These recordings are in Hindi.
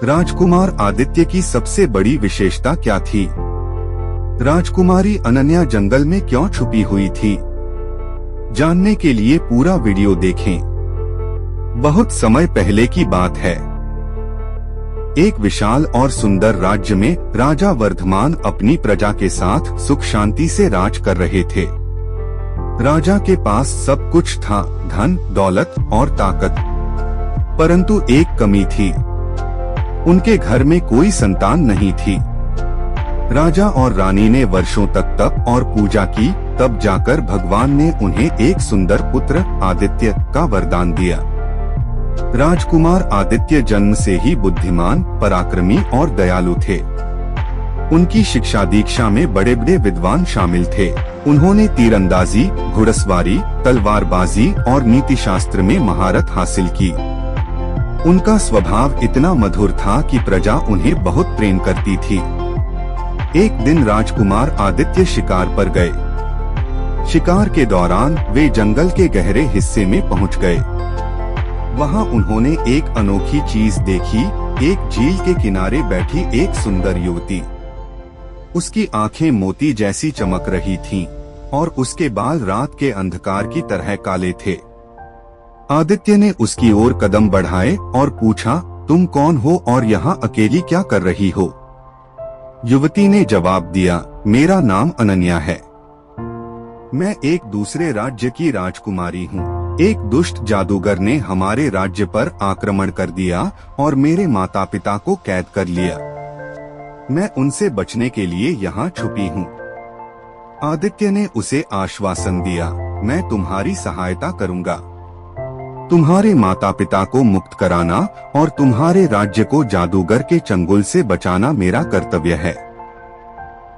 राजकुमार आदित्य की सबसे बड़ी विशेषता क्या थी? राजकुमारी अनन्या जंगल में क्यों छुपी हुई थी? जानने के लिए पूरा वीडियो देखें। बहुत समय पहले की बात है। एक विशाल और सुंदर राज्य में राजा वर्धमान अपनी प्रजा के साथ सुख शांति से राज कर रहे थे। राजा के पास सब कुछ था, धन, दौलत और ताकत। परंतु एक कमी थी, उनके घर में कोई संतान नहीं थी। राजा और रानी ने वर्षों तक तप और पूजा की, तब जाकर भगवान ने उन्हें एक सुंदर पुत्र आदित्य का वरदान दिया। राजकुमार आदित्य जन्म से ही बुद्धिमान, पराक्रमी और दयालु थे। उनकी शिक्षा दीक्षा में बड़े बड़े विद्वान शामिल थे। उन्होंने तीरंदाजी, घुड़सवारी, तलवारबाजी और नीति शास्त्र में महारत हासिल की। उनका स्वभाव इतना मधुर था कि प्रजा उन्हें बहुत प्रेम करती थी। एक दिन राजकुमार आदित्य शिकार पर गए। शिकार के दौरान वे जंगल के गहरे हिस्से में पहुंच गए। वहां उन्होंने एक अनोखी चीज देखी। एक झील के किनारे बैठी एक सुंदर युवती। उसकी आंखें मोती जैसी चमक रही थीं और उसके बाल रात के अंधकार की तरह काले थे। आदित्य ने उसकी ओर कदम बढ़ाए और पूछा, तुम कौन हो और यहाँ अकेली क्या कर रही हो? युवती ने जवाब दिया, मेरा नाम अनन्या है। मैं एक दूसरे राज्य की राजकुमारी हूँ। एक दुष्ट जादूगर ने हमारे राज्य पर आक्रमण कर दिया और मेरे माता पिता को कैद कर लिया। मैं उनसे बचने के लिए यहाँ छुपी हूँ। आदित्य ने उसे आश्वासन दिया, मैं तुम्हारी सहायता करूँगा। तुम्हारे माता पिता को मुक्त कराना और तुम्हारे राज्य को जादूगर के चंगुल से बचाना मेरा कर्तव्य है।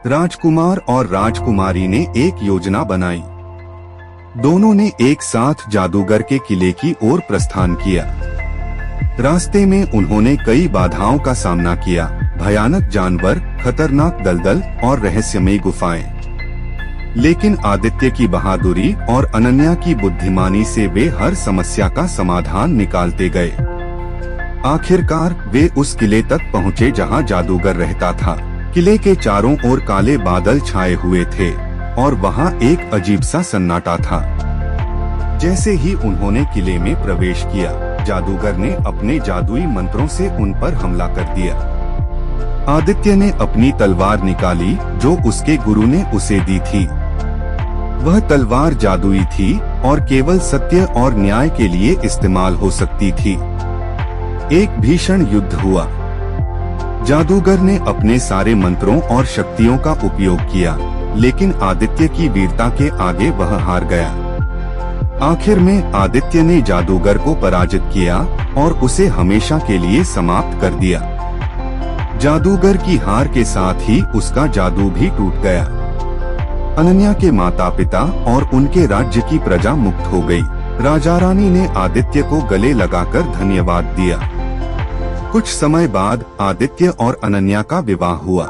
राजकुमार और राजकुमारी ने एक योजना बनाई। दोनों ने एक साथ जादूगर के किले की ओर प्रस्थान किया। रास्ते में उन्होंने कई बाधाओं का सामना किया, भयानक जानवर, खतरनाक दलदल और रहस्यमयी गुफाएं। लेकिन आदित्य की बहादुरी और अनन्या की बुद्धिमानी से वे हर समस्या का समाधान निकालते गए। आखिरकार वे उस किले तक पहुँचे जहाँ जादूगर रहता था। किले के चारों ओर काले बादल छाए हुए थे और वहाँ एक अजीब सा सन्नाटा था। जैसे ही उन्होंने किले में प्रवेश किया, जादूगर ने अपने जादुई मंत्रों से उन पर हमला कर दिया। आदित्य ने अपनी तलवार निकाली जो उसके गुरु ने उसे दी थी। वह तलवार जादुई थी और केवल सत्य और न्याय के लिए इस्तेमाल हो सकती थी। एक भीषण युद्ध हुआ। जादूगर ने अपने सारे मंत्रों और शक्तियों का उपयोग किया, लेकिन आदित्य की वीरता के आगे वह हार गया। आखिर में आदित्य ने जादूगर को पराजित किया और उसे हमेशा के लिए समाप्त कर दिया। जादूगर की हार के साथ ही उसका जादू भी टूट गया। अनन्या के माता पिता और उनके राज्य की प्रजा मुक्त हो गई। राजा रानी ने आदित्य को गले लगाकर धन्यवाद दिया। कुछ समय बाद आदित्य और अनन्या का विवाह हुआ।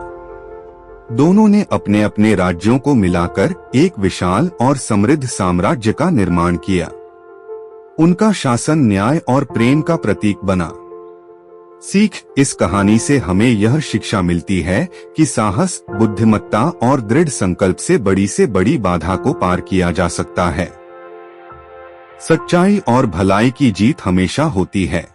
दोनों ने अपने अपने राज्यों को मिलाकर एक विशाल और समृद्ध साम्राज्य का निर्माण किया। उनका शासन न्याय और प्रेम का प्रतीक बना। सीख, इस कहानी से हमें यह शिक्षा मिलती है कि साहस, बुद्धिमत्ता और दृढ़ संकल्प से बड़ी बाधा को पार किया जा सकता है। सच्चाई और भलाई की जीत हमेशा होती है।